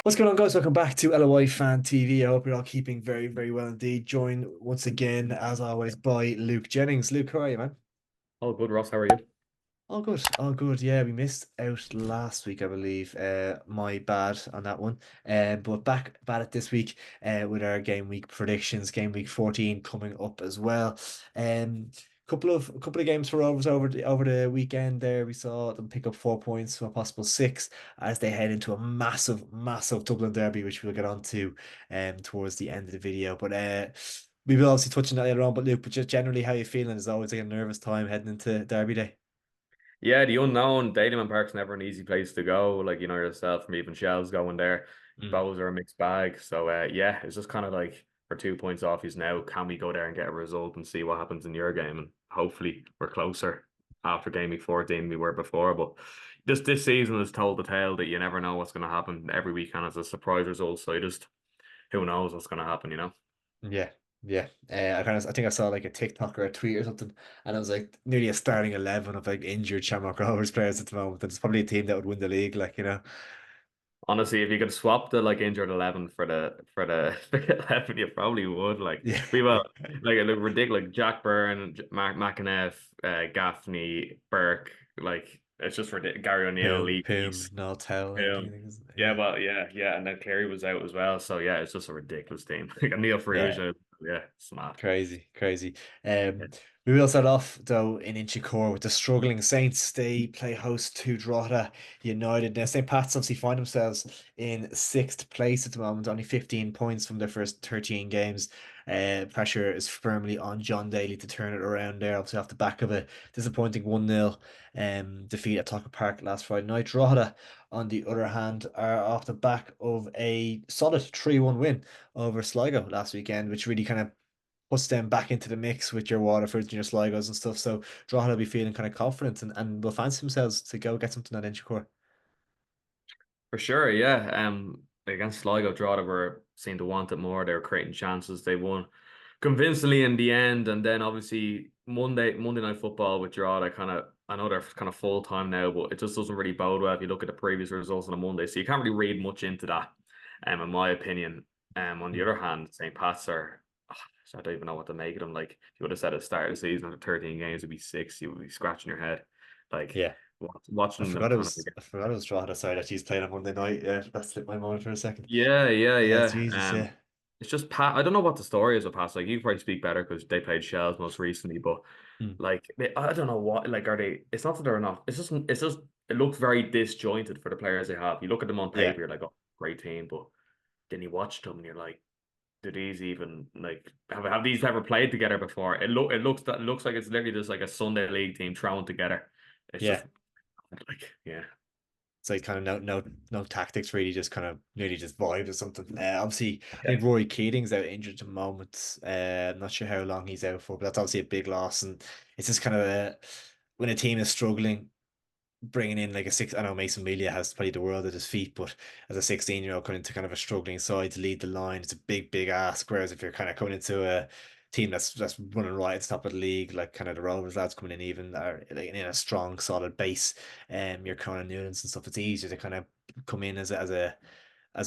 What's going on, guys? Welcome back to LOI Fan TV. I hope you're all keeping very, very well indeed. Joined once again, as always, by Luke Jennings. Luke, how are you, man? Oh, good, Ross. How are you? All good, all good. Yeah, we missed out last week, I believe. My bad on that one. But back at it this week, with our game week predictions. Game week 14 coming up as well. Couple of games for Rovers over the weekend. There, we saw them pick up 4 points from a possible six as they head into a massive, massive Dublin derby, which we'll get on to towards the end of the video. But we will obviously touch on that later on. But Luke, but just generally, how you feeling? Is always like a nervous time heading into Derby Day. Yeah, the unknown. Dalymount Park's never an easy place to go. Like, you know yourself from even Shells going there. Mm. Bows are a mixed bag. So, yeah, it's just kind of like we're 2 points off you now. Can we go there and get a result and see what happens in your game? And hopefully we're closer after game week 14 than we were before. But this season has told the tale that you never know what's going to happen every weekend as a surprise result. So you just, who knows what's going to happen, you know? Yeah, yeah. I think I saw like a TikTok or a tweet or something, and it was like nearly a starting 11 of like injured Shamrock Rovers players at the moment. And it's probably a team that would win the league, like Honestly, if you could swap the like injured 11 for the 11, you probably would. Like Yeah. we will like it look ridiculous. Like Jack Byrne, Mark McAneff, Gaffney, Burke. Like it's just ridiculous. Gary O'Neill, Poom, Lee Poom, Peace. no tell, I think. Yeah, Yeah, well, yeah, and then Cleary was out as well. So yeah, it's just a ridiculous team. Like Neil yeah. Ferrugia, yeah, smart. Crazy, crazy. Yeah. We will start off though in Inchicore with the struggling Saints. They play host to Drogheda United. Now St. Pat's obviously find themselves in sixth place at the moment, only 15 points from their first 13 games. Pressure is firmly on John Daly to turn it around there, obviously off the back of a disappointing 1-0 defeat at Tucker Park last Friday night. Drogheda, on the other hand, are off the back of a solid 3-1 win over Sligo last weekend, which really kind of puts them back into the mix with your Waterfords and your Sligos and stuff. So Drogheda will be feeling kind of confident and will fancy themselves to go get something at Inchicore. For sure, yeah. Against Sligo, Drogheda were seemed to want it more. They were creating chances. They won convincingly in the end, and then obviously Monday night football with Drogheda kind of. I know they're kind of full time now, but it just doesn't really bode well if you look at the previous results on a Monday. So you can't really read much into that, in my opinion. On the Mm. other hand, St. Pat's are. I don't even know what to make of them. Like, if you would have said at the start of the season after 13 games, it'd be six, you would be scratching your head. Like, Yeah. watching them kind of. I forgot it was Drogheda. Sorry that he's playing on Monday night. Yeah, that slipped my mind for a second. Yeah, yeah, Yeah, yeah. Jesus, yeah. It's just Pat. I don't know what the story is of Pat. Like you probably speak better because they played Shells most recently, but Mm. like I don't know what. Like, are they? It's not that they're not. It's just. It looks very disjointed for the players they have. You look at them on Yeah. paper, you're like, oh, great team, but then you watch them and you're like, do these even like have these ever played together before? It looks like it's literally just like a Sunday league team thrown together. It's just Yeah. like yeah, It's like kind of no tactics really, just kind of nearly just vibes or something. Obviously, I yeah, think Rory Keating's out injured at the moment. I'm not sure how long he's out for, but that's obviously a big loss. And it's just kind of when a team is struggling, bringing in like a six. I know Mason Melia has played the world at his feet, but as a 16-year-old coming into kind of a struggling side to lead the line, it's a big ask. Whereas if you're kind of coming into a team that's running right at the top of the league, like kind of the Rovers lads coming in even are like in a strong, solid base, your Conan Newlands and stuff, it's easier to kind of come in as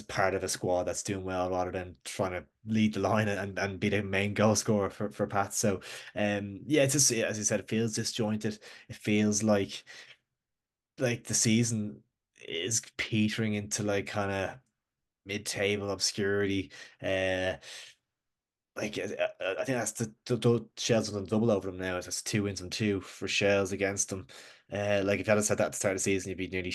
part of a squad that's doing well rather than trying to lead the line and be the main goal scorer for Pat. So yeah, it's just as you said, it feels disjointed. It feels like the season is petering into like kind of mid-table obscurity. Uh, I think that's the Shells have done double over them now. It's 2 wins from two for Shells against them. Like if you had said that at the start of the season, you'd be nearly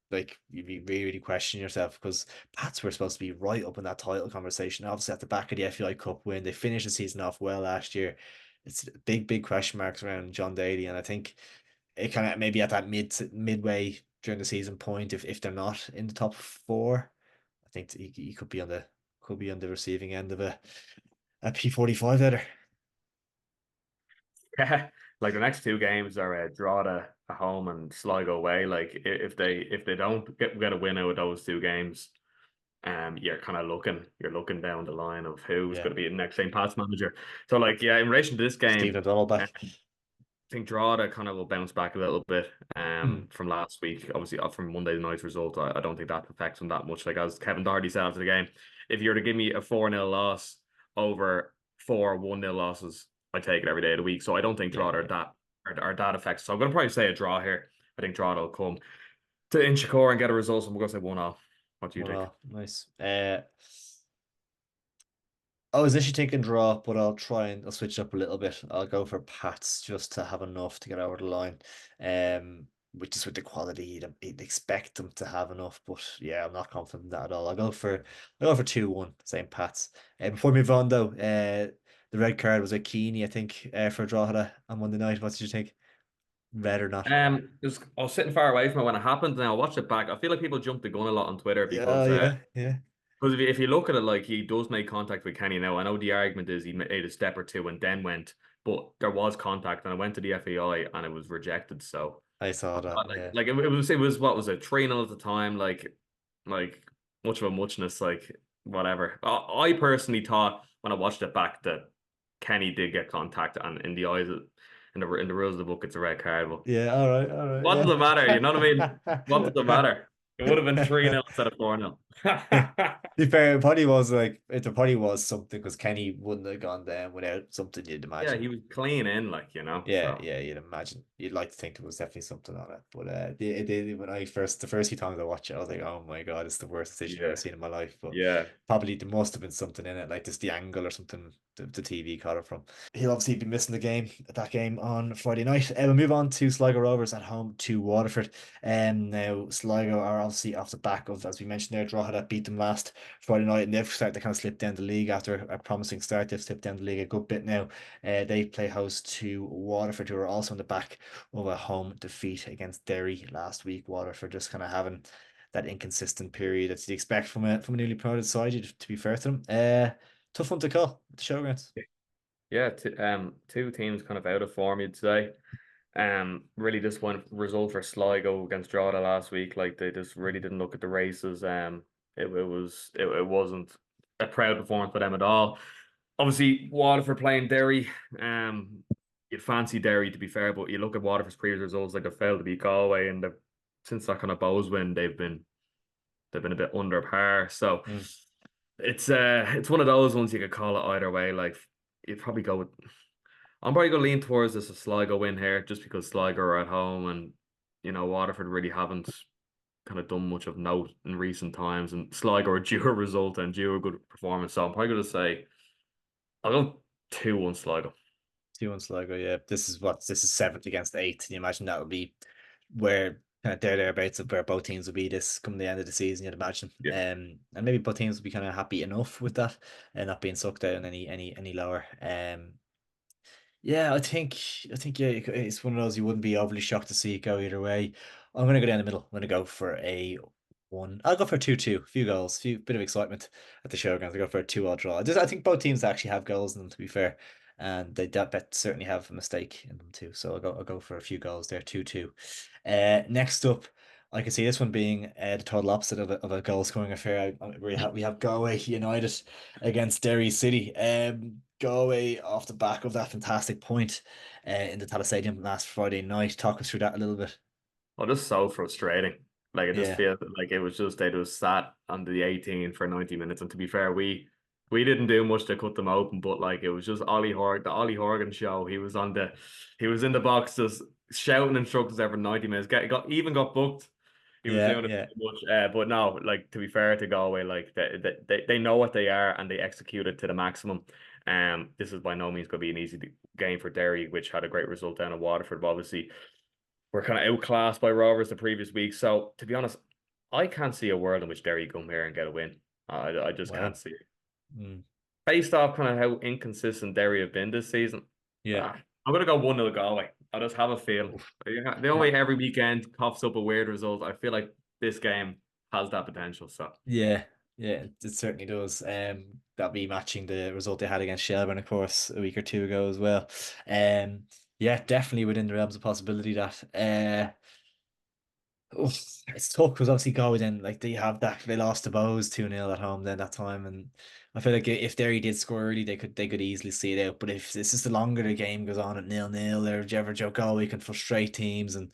like you'd be really questioning yourself because Pats were supposed to be right up in that title conversation. Obviously, at the back of the FAI Cup win, they finished the season off well last year. It's big question marks around John Daly, and I think it kind of maybe at that midway during the season point, if they're not in the top four, I think he could be on the receiving end of a P45 letter. yeah. Like the next two games are Drogheda at home and Sligo away. Like if they don't get a win out of those two games, you're looking down the line of who's Yeah, going to be the next St. Pat's manager. So like yeah, in relation to this game, Stephen O'Donnell uh, back. think Drogheda kind of will bounce back a little bit Hmm. from last week. Obviously, from Monday night's result, I don't think that affects them that much. Like as Kevin Doherty said after the game, if you were to give me a 4-0 loss over 4 1-0 losses, I take it every day of the week. So I don't think Yeah, Drogheda yeah. are that affected. So I'm going to probably say a draw here. I think Drogheda will come to Inchicore and get a result. So I'm going to say 1-0. What do you think? Well, nice. I was actually thinking draw, but I'll switch it up a little bit. I'll go for Pats just to have enough to get over the line. Which is with the quality you'd expect them to have enough, but yeah, I'm not confident in that at all. I'll go for 2-1, same Pats. Before we move on though, the red card was a Keeney, I think, for a draw on Monday night. What did you think? Red or not? I was sitting far away from it when it happened. Now I watched it back. I feel like people jumped the gun a lot on Twitter Yeah, yeah, yeah. because if you look at it, like he does make contact with Kenny now. I know the argument is he made a step or two and then went, but there was contact, and I went to the FAI and it was rejected. So, I saw that. Yeah. it was what was it 3-0 at the time, like much of a muchness, like whatever. I personally thought when I watched it back that Kenny did get contact, and in the eyes of in the rules of the book, it's a red card. But Yeah, all right, what does it matter? You know what I mean? What does it matter? It would have been 3-0 yeah. instead of 4-0. To be fair, it probably was like it probably was something because Kenny wouldn't have gone down without something you'd Yeah, imagine. he was clean in, like, Yeah, so yeah, you'd imagine. You'd like to think there was definitely something on it. But it did when the first few times I watched it, I was like, oh my God, it's the worst decision I've ever yeah, seen in my life. But yeah. probably there must have been something in it, like just the angle or something the TV caught it from. He'll obviously be missing that game on Friday night. We'll move on to Sligo Rovers at home to Waterford. Now Sligo are obviously off the back of, as we mentioned there, Drogheda that beat them last Friday night, and they've started to kind of slip down the league after a promising start. They've slipped down the league a good bit now. They play host to Waterford, who are also on the back of a home defeat against Derry last week. Waterford just kind of having that inconsistent period that you'd expect from a newly promoted side. To be fair to them, tough one to call the showgrounds. Yeah, two teams kind of out of form, you'd say. Really disappointing result for Sligo against Drogheda last week. Like they just really didn't look at the races. It wasn't a proud performance for them at all. Obviously, Waterford playing Derry. You'd fancy Derry to be fair, but you look at Waterford's previous results, like they failed to beat Galway, and since that kind of Bows win, they've been a bit under par. So Mm. it's one of those ones you could call it either way. Like you'd probably go with I'm probably gonna lean towards this a Sligo win here, just because Sligo are at home, and Waterford really haven't kind of done much of note in recent times, and Sligo are due a result and due a good performance. So I'm probably gonna say I'll go 2-1 Sligo. 2-1 Sligo, yeah. This is seventh against eighth. Can you imagine that would be where kind of thereabouts of where both teams will be this come the end of the season, you'd imagine. Yeah. And maybe both teams will be kind of happy enough with that and not being sucked down any lower. Yeah, I think yeah, it's one of those you wouldn't be overly shocked to see it go either way. I'm gonna go down the middle. I'm gonna go for a one. I'll go for a 2-2. A few goals, few bit of excitement at the showgrounds. I go for a 2-all draw. I think both teams actually have goals in them, to be fair, and they bet certainly have a mistake in them too. So I'll go for a few goals there, 2-2. Next up, I can see this one being the total opposite of a goal scoring affair. We have Galway United against Derry City. Galway off the back of that fantastic point in the Tala Stadium last Friday night. Talk us through that a little bit. Oh, just so frustrating. Like it just Yeah, feels like it was just they just sat on the 18 for 90 minutes. And to be fair, we didn't do much to cut them open, but like it was just the Ollie Horgan show. He was in the box just shouting instructions every 90 minutes. Got booked. He was yeah, doing it yeah, too much. But no, like to be fair to Galway, like they know what they are and they execute it to the maximum. This is by no means going to be an easy game for Derry, which had a great result down at Waterford. But obviously, we're kind of outclassed by Rovers the previous week. So to be honest, I can't see a world in which Derry come here and get a win. I just can't wow. see it. Mm, Based off kind of how inconsistent Derry have been this season, yeah. I'm gonna go 1-0 Galway. I just have a feel. Oof. The only way Ma- every weekend coughs up a weird result. I feel like this game has that potential. So Yeah, yeah, it certainly does. That'll be matching the result they had against Shelburne, of course, a week or two ago as well. Yeah, definitely within the realms of possibility that. Oh, it's tough because obviously Galway then like they lost to Bows 2-0 at home then that time, and I feel like if Derry did score early they could easily see it out. But if this is the longer the game goes on at 0-0, or Jever Joe Galway can frustrate teams, and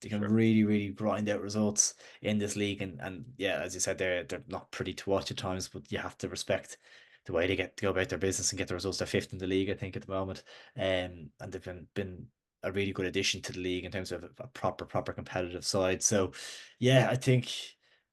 they can Sure. really grind out results in this league. And yeah, as you said, they're not pretty to watch at times, but you have to respect the way they get to go about their business and get the results. They're fifth in the league, I think, at the moment. And they've been a really good addition to the league in terms of a proper competitive side. So yeah, I think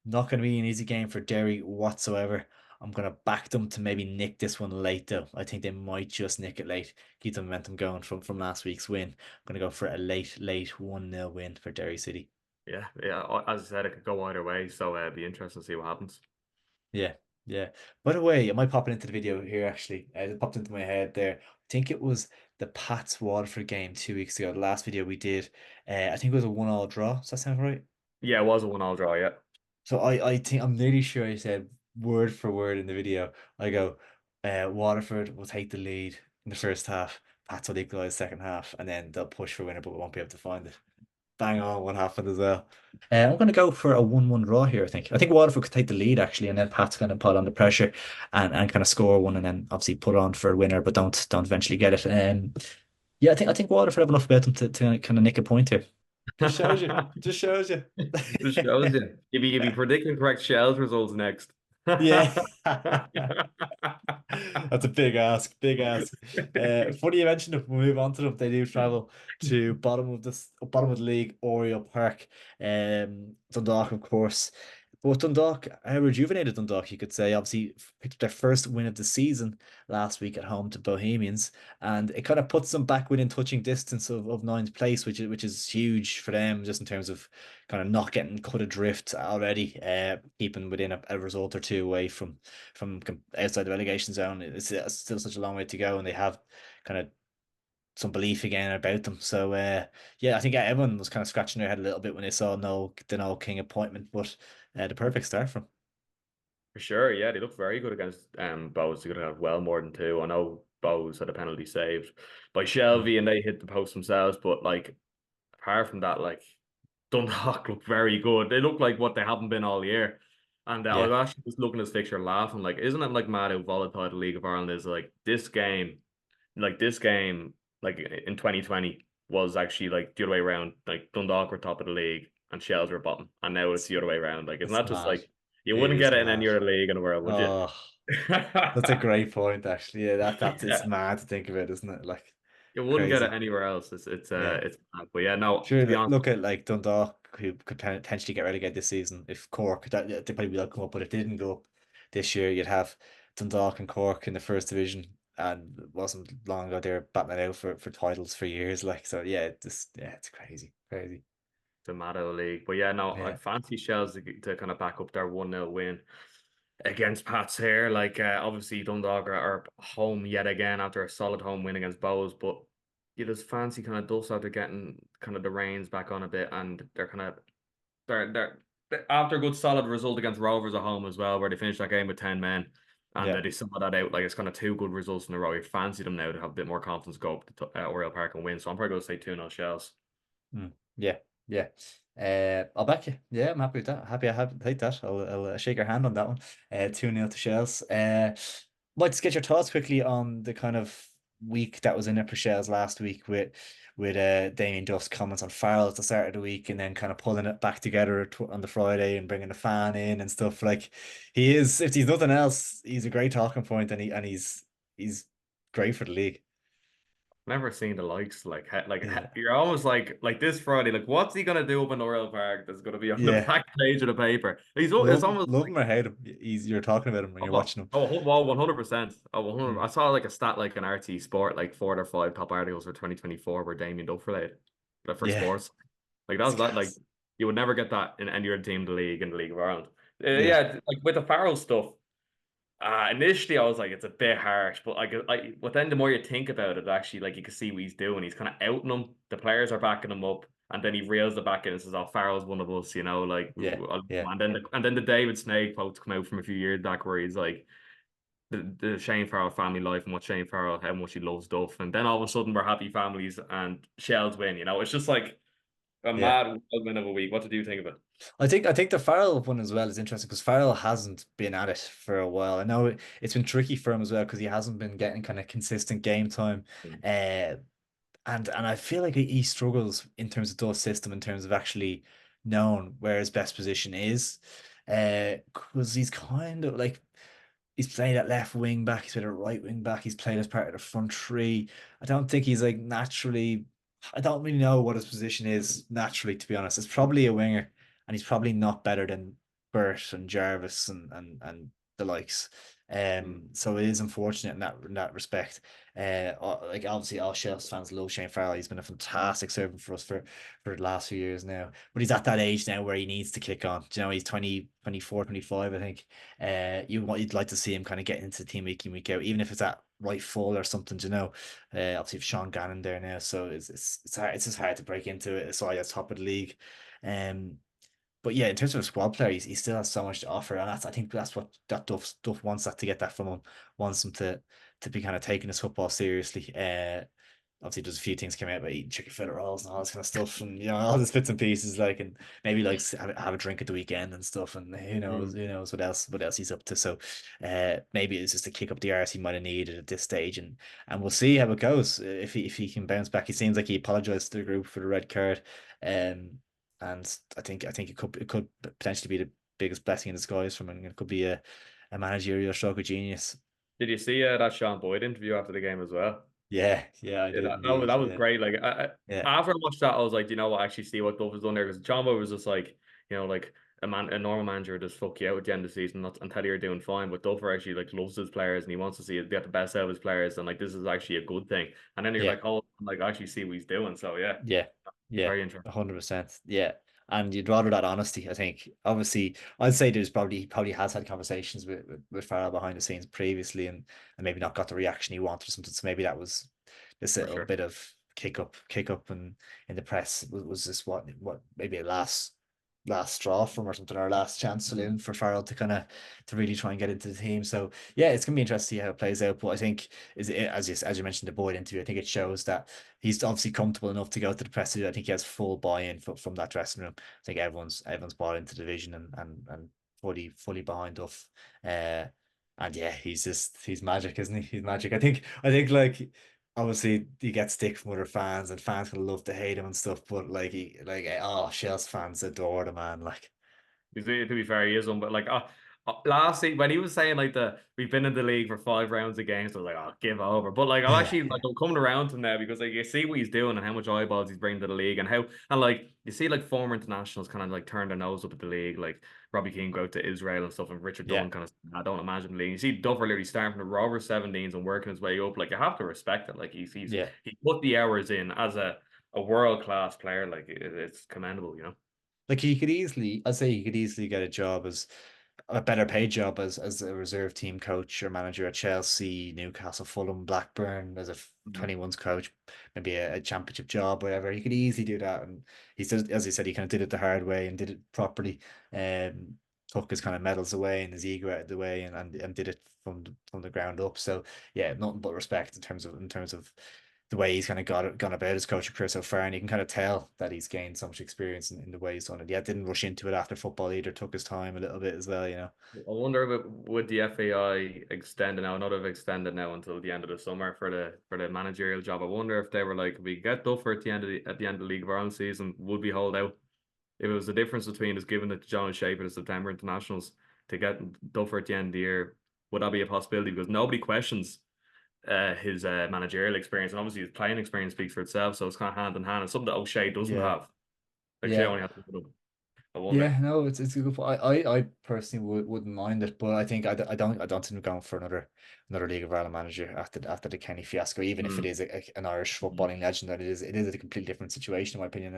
not going to be an easy game for Derry whatsoever. I'm going to back them to maybe nick this one late though. I think they might just nick it late, keep the momentum going from last week's win. I'm going to go for a late 1-0 win for Derry City. Yeah, yeah. As I said, it could go either way, so it'd be interesting to see what happens. Yeah, yeah. By the way, am I popping into the video here actually? It popped into my head there. I think it was the Pats Waterford game 2 weeks ago. The last video we did, I think it was a 1-1 draw. Does that sound right? Yeah, it was a one-all draw. Yeah, So I think I'm nearly sure I said word for word in the video. I go, Waterford will take the lead in the first half. Pats will equalise second half, and then they'll push for winner, but we won't be able to find it. Bang on what happened as well. I'm going to go for a 1-1 draw here, I think. I think Waterford could take the lead, actually, and then Pat's going to put on the pressure and kind of score one and then obviously put on for a winner, but don't eventually get it. Yeah, I think Waterford have enough about them to kind of nick a point here. Just shows you. Just shows you. just shows you. If you predicting correct Shells results next. Yeah. That's a big ask, big ask. Funny you mentioned it. We'll move on to them. They do travel to bottom of the league, Oriel Park, Dundalk, of course. But Dundalk, rejuvenated Dundalk, you could say. Obviously, picked up their first win of the season last week at home to Bohemians, and it kind of puts them back within touching distance of ninth place, which is huge for them, just in terms of kind of not getting cut adrift already, keeping within a result or two away from outside the relegation zone. It's still such a long way to go, and they have kind of some belief again about them. So yeah, I think everyone was kind of scratching their head a little bit when they saw the Noel King appointment, but the perfect start from. For sure, yeah, they look very good against Bows. They could have well more than two. I know Bows had a penalty saved by Mm. Shelby and they hit the post themselves, but like apart from that, like Dundalk look very good. They look like what they haven't been all year. And I was Yeah, actually just looking at this fixture laughing, like, isn't it like mad how volatile the League of Ireland is? Like this game, like in 2020 was actually like the other way around. Like Dundalk were top of the league and Shells were bottom. And now it's it's the other way around. Like, isn't it's that just mad. like you It wouldn't is get it in mad. any other league in the world, would you? Oh, that's a great point, actually. Yeah, that it's Yeah. mad to think of it, isn't it? Like You wouldn't get it crazy. anywhere else. It's Yeah. it's mad. But yeah, no, Sure, to be honest, look at like Dundalk, who could potentially get relegated this season. If Cork, they probably will come up, but if they didn't go up this year, you'd have Dundalk and Cork in the first division, and it wasn't long ago they were battling it out for titles for years. Like so, yeah, it's crazy, crazy. the Mato League. But yeah, no, I Yeah, fancy Shells to kind of back up their 1-0 win against Pats here. Like, obviously, Dundalk are home yet again after a solid home win against Bows. But you just fancy kind of dust after getting kind of the reins back on a bit. And they're after a good solid result against Rovers at home as well, where they finished that game with 10 men. And yeah. they sum that out. Like, it's kind of two good results in a row. You fancy them now to have a bit more confidence go up to Oriel Park and win. So I'm probably going to say 2-0 Shells. Yeah, yeah. I'll back you. Yeah, I'm happy with that. Happy I have take that. I'll shake your hand on that one. 2-0 to Shells. Might just get your thoughts quickly on the kind of week that was in it for Shells last week with Damien Duff's comments on Farrell at the start of the week, and then kind of pulling it back together on the Friday and bringing the fan in and stuff. Like he is, if he's nothing else, he's a great talking point, and he's great for the league. Never seen the likes Yeah. you're almost like this Friday. Like, what's he gonna do up in Oriel Park? That's gonna be on the Yeah. back page of the paper. It's Love, almost love like him or hate him. You're talking about him when you're oh watching him. well 100%. Oh 100. Mm. I saw like a stat like an RT Sport like 4 or 5 top articles for 2024 were Damien Duff related, like for Yeah, sports. Like it's that like gas. you would never get that in any other team in the League of Ireland. Yeah, Yeah, like with the Farrell stuff. Initially, I was like, it's a bit harsh, but but then the more you think about it, actually, like you can see what he's doing. He's kind of outing them. The players are backing him up, and then he reels it back in and says, "Oh, Farrell's one of us," like. yeah, yeah, And then the David Snake quotes come out from a few years back where he's like the Shane Farrell family life and what Shane Farrell how much he loves Duff, and then all of a sudden we're happy families and Shells win. It's just like A Yeah. mad whirlwind of a week. What did you think of it? I think the Farrell one as well is interesting because Farrell hasn't been at it for a while. I know it's been tricky for him as well because he hasn't been getting kind of consistent game time. Mm. Uh, and I feel like he struggles in terms of Duff's system, in terms of actually knowing where his best position is. Because he's kind of like he's played at left wing back, he's played at right wing back, he's played as part of the front three. I don't think he's like naturally. I don't really know what his position is naturally, to be honest. It's probably a winger, and he's probably not better than Burt and Jarvis and the likes. Mm. So it is unfortunate in that respect. Like obviously all Chelsea fans love Shane Farrell. He's been a fantastic servant for us for the last few years now. But he's at that age now where he needs to kick on. Do you know, he's 20, 24, 25, I think. You'd like to see him kind of get into the team week in, week out, even if it's at right full or something, you know. Obviously if Sean Gannon there now, so it's hard, it's just hard to break into it. So at top of the league. Um but yeah, in terms of a squad player, he still has so much to offer, and I think that's what that Duff wants that to get that from him, wants him to be kind of taking his football seriously. Obviously, there's a few things came out about eating chicken fillet rolls and all this kind of stuff, and all this bits and pieces, like, and maybe like have a drink at the weekend and stuff, and Mm. who knows what else he's up to. So, maybe it's just to kick up the arse he might have needed at this stage, and we'll see how it goes if he can bounce back. He seems like he apologized to the group for the red card, um. And I think it could potentially be the biggest blessing in disguise from him. It could be a managerial stroke of genius. Did you see that Sean Boyd interview after the game as well? Yeah, yeah, I Yeah, did that indeed. was Yeah, great. Like yeah, after I watched that, I was like, you know what? Actually, see what Duff has done there because John Boy was just like, like a normal manager would just fuck you out at the end of the season, not and tell you you're doing fine. But Duffer actually like loves his players and he wants to see it get the best out of his players, and like this is actually a good thing. And then you're yeah. like, oh, like I actually see what he's doing. So yeah, Yeah, yeah, very interesting. 100%. Yeah. And you'd rather that honesty, I think. Obviously, I'd say he probably has had conversations with Farrell behind the scenes previously and maybe not got the reaction he wanted or something. So maybe that was this For little sure. bit of kick up and in the press was this what maybe a last straw from or something, or last chance saloon for Farrell to kind of to really try and get into the team. So yeah, it's gonna be interesting to see how it plays out. But I think as you mentioned the Boyd interview, I think it shows that he's obviously comfortable enough to go to the press. I think he has full buy-in from that dressing room. I think everyone's bought into the division and fully behind Duff. Uh, and yeah, he's magic, isn't he? He's magic. I think like obviously you get stick from other fans and fans gonna love to hate him and stuff, but Chelsea fans adore the man. Like To be fair, he is one, but like last season when he was saying like we've been in the league for 5 rounds of games, I was like, oh, give over. But like I'm yeah, actually like yeah, I'm coming around to him now because like you see what he's doing and how much eyeballs he's bringing to the league and how and like you see like former internationals kind of like turn their nose up at the league, like Robbie Keane go out to Israel and stuff, and Richard yeah, Dunn kind of I don't imagine the league. You see Duffer literally starting from the Rovers 17s and working his way up. Like you have to respect it. Like yeah. he put the hours in as a world class player. Like it's commendable, Like I'd say he could easily get a job as a better paid job as a reserve team coach or manager at Chelsea, Newcastle, Fulham, Blackburn as a Mhm. 21s coach, maybe a championship job, whatever. He could easily do that, and he said, as he said, he kind of did it the hard way and did it properly. Took his kind of medals away and his ego out of the way, and did it from the ground up. So yeah, nothing but respect in terms of the way he's kind of gone about his coaching career so far, and you can kind of tell that he's gained so much experience in the way he's done it. Yeah, didn't rush into it after football either. Took his time a little bit as well, you know. I wonder if it would the FAI extend it now, not have extended now until the end of the summer for the managerial job. I wonder if they were like, we get Duffer at the end of the League of Ireland season, would we hold out? If it was the difference between us giving it to John O'Shea for the September internationals to get Duffer at the end of the year, would that be a possibility? Because nobody questions his managerial experience, and obviously his playing experience speaks for itself. So it's kind of hand in hand. It's something that O'Shea doesn't Yeah, have. Like O'Shea yeah. only has to put up. I wonder. Yeah, no, it's a good point. I personally wouldn't mind it, but I think I don't think we're going for another League of Ireland manager after the Kenny fiasco, even if it Mm. is an Irish footballing legend, that it is a completely different situation in my opinion,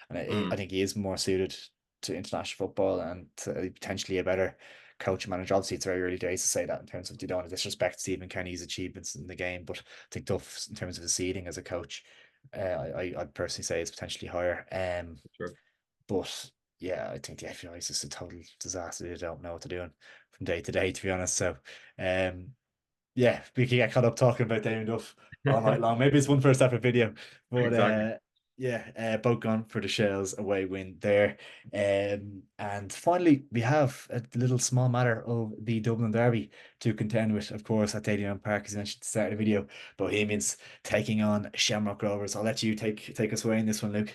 and I Mm. think he is more suited to international football and potentially a better coach and manager. Obviously, it's very early days to say that in terms of you don't want to disrespect Stephen Kenny's achievements in the game, but I think Duff in terms of the seeding as a coach, I'd personally say is potentially higher. Sure. But yeah, I think the FPI is just a total disaster. They don't know what they're doing from day to day, to be honest. So, um, yeah, we can get caught up talking about Damien Duff all night long. Maybe it's one for a separate video, but Exactly. Yeah, both gone for the Shells away win there. And finally, we have a little small matter of the Dublin Derby to contend with, of course, at Dalymount Park, as you mentioned at the start of the video. Bohemians taking on Shamrock Rovers. I'll let you take us away in this one, Luke.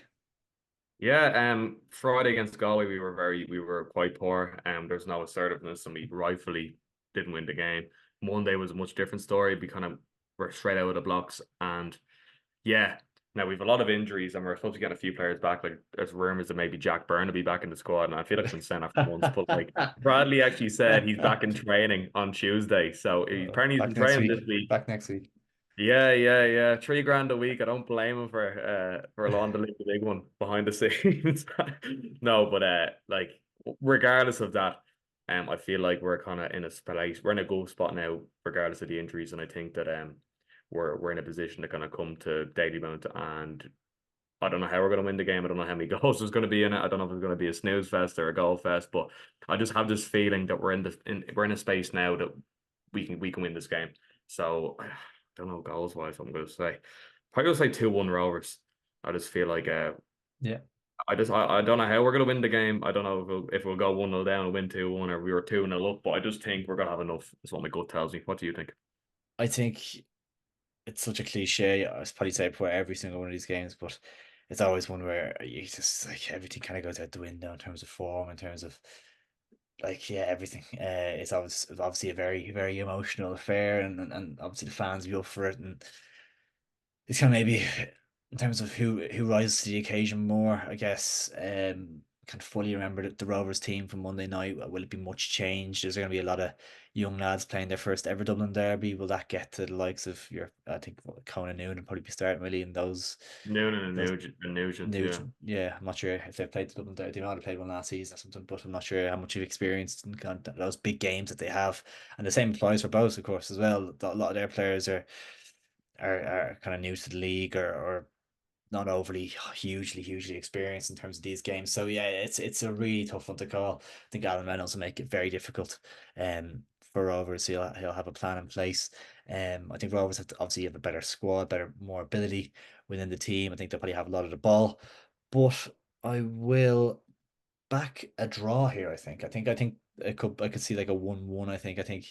Yeah, Friday against Galway, we were quite poor. There's no assertiveness, and we rightfully didn't win the game. Monday was a much different story. We kind of were straight out of the blocks, and yeah, now we've a lot of injuries, and we're supposed to get a few players back. Like there's rumors that maybe Jack Byrne will be back in the squad, and I feel like it's been sent after once. But like Bradley actually said, he's back in training on Tuesday, so apparently he's been Back next training this week. week. Back next week. Yeah, yeah, yeah. 3 grand a week. I don't blame him for allowing to leave the big one behind the scenes. No, but like regardless of that, I feel like we're kind of in a place. We're in a good spot now, regardless of the injuries, and I think that we're in a position to kind of come to Dalymount, and I don't know how we're going to win the game. I don't know how many goals there's going to be in it. I don't know if it's going to be a snooze fest or a goal fest, but I just have this feeling that we're in a space now that we can win this game. So I don't know goals wise. I'm going to say probably going to say 2-1 Rovers. I just feel like Yeah. I don't know how we're going to win the game. I don't know if we'll go 1-0 down and win 2-1 or we were 2-0 up, but I just think we're going to have enough. That's what my gut tells me. What do you think? I think it's such a cliche. I was probably say before every single one of these games, but it's always one where you just like everything kind of goes out the window in terms of form, in terms of like yeah, everything. It's obviously a very emotional affair, and obviously the fans will be up for it, and it's kind of maybe in terms of who rises to the occasion more, I guess. Can't fully remember the Rovers team from Monday night. Will it be much changed? Is there going to be a lot of young lads playing their first ever Dublin derby? Will that get to the likes of I think Conan Noon and probably be starting really in Noonan and those Nugent, yeah. Nugent. Yeah, I'm not sure if they've played the Dublin derby. They might have played one last season or something, but I'm not sure how much you've experienced in kind of those big games that they have. And the same applies for both, of course, as well. A lot of their players are kind of new to the league or not overly hugely experienced in terms of these games. So yeah, it's a really tough one to call. I think Alan Reynolds will make it very difficult for Rovers. He'll have a plan in place. I think Rovers obviously have a better squad, more ability within the team. I think they'll probably have a lot of the ball. But I will back a draw here, I think I could see like a 1-1. I think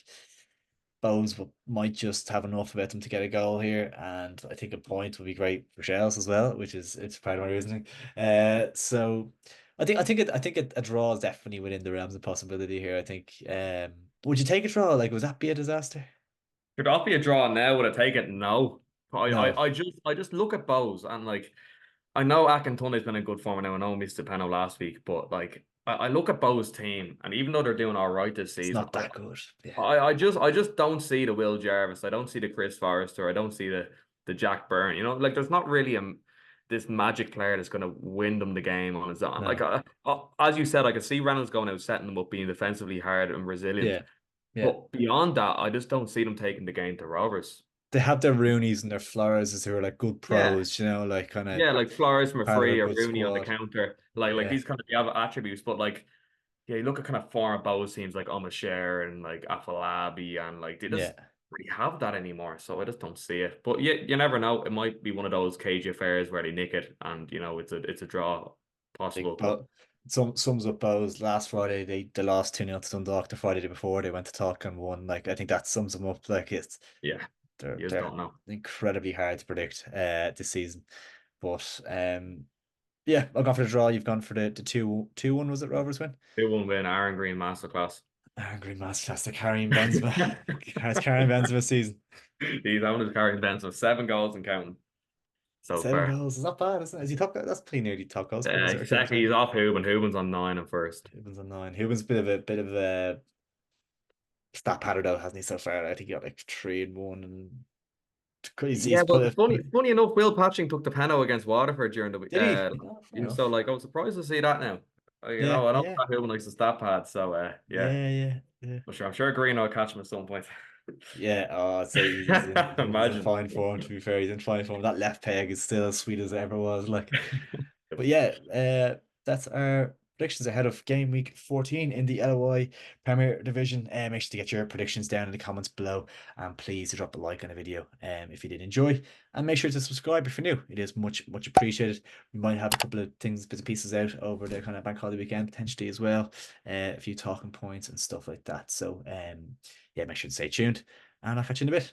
Bowes might just have enough about them to get a goal here, and I think a point would be great for Shells as well, which is it's part of my reasoning. So I think a draw is definitely within the realms of possibility here. I think. Would you take a draw? Like, would that be a disaster? Could that be a draw now? Would I take it? No. No, I just look at Bowes and like I know Akintone's been in good form now. I know he missed the penalty last week, but like I look at Bowes' team and even though they're doing all right this it's season, not that good. Yeah, I just don't see the Will Jarvis. I don't see the Chris Forrester. I don't see the Jack Byrne. Like there's not really this magic player that's going to win them the game on his own. Like no, as you said, I could see Reynolds going out, setting them up, being defensively hard and resilient. yeah, yeah. But beyond that, I just don't see them taking the game to Rovers. They have their Roonies and their Flores who are like good Yeah. pros, like kind of Yeah, like Flores from a part of a free or good Rooney on the squad. counter. Like Yeah, these kind of the other attributes, but like yeah, you look at kind of former Bows teams like Omashare and like Afalabi and like they just yeah. really have that anymore. So I just don't see it. But yeah, you never know. It might be one of those cagey affairs where they nick it and it's a draw Like, possible. But but some sums up Bows last Friday they lost 2-0 to Dundalk the Friday before they went to talk and won. Like I think that sums them up. Like yeah, you just they're don't know. incredibly hard to predict this season. But yeah, I've gone for the draw. You've gone for the 2-1, was it Rovers win? Who won't win Aaron Green masterclass? Green Masterclass, the carrying Benzema. It's carrying Benzema season. He's on his carrying bench of 7 goals and counting so Seven far. goals. Is not bad, isn't it? Is he top? That's pretty nearly top goal scorer, is it? Or top Exactly. try? He's off Hooben. Hooben's on 9 and first. Hubans on 9. Hubans a bit of a stat pattern though, hasn't he, so far? I think he got like 3-1 and he's Yeah, well, put it. funny enough, Will Patching took the penalty against Waterford during the week. Did he? Oh, fair So enough. like, I was surprised to see that now. Yeah, I know yeah, Pat Hooven likes the stat pad, so yeah, yeah. I'm sure Green will catch him at some point. Yeah, oh, I'd say he's in Imagine. fine form. To be fair, he's in fine form. That left peg is still as sweet as it ever was. Like, but yeah, that's our predictions ahead of game week 14 in the LOI Premier Division. Make sure to get your predictions down in the comments below, and please drop a like on the video if you did enjoy, and make sure to subscribe if you're new. It is much appreciated. We might have a couple of things, bits and pieces out over the kind of bank holiday weekend potentially as well, a few talking points and stuff like that. So yeah, make sure to stay tuned, and I'll catch you in a bit.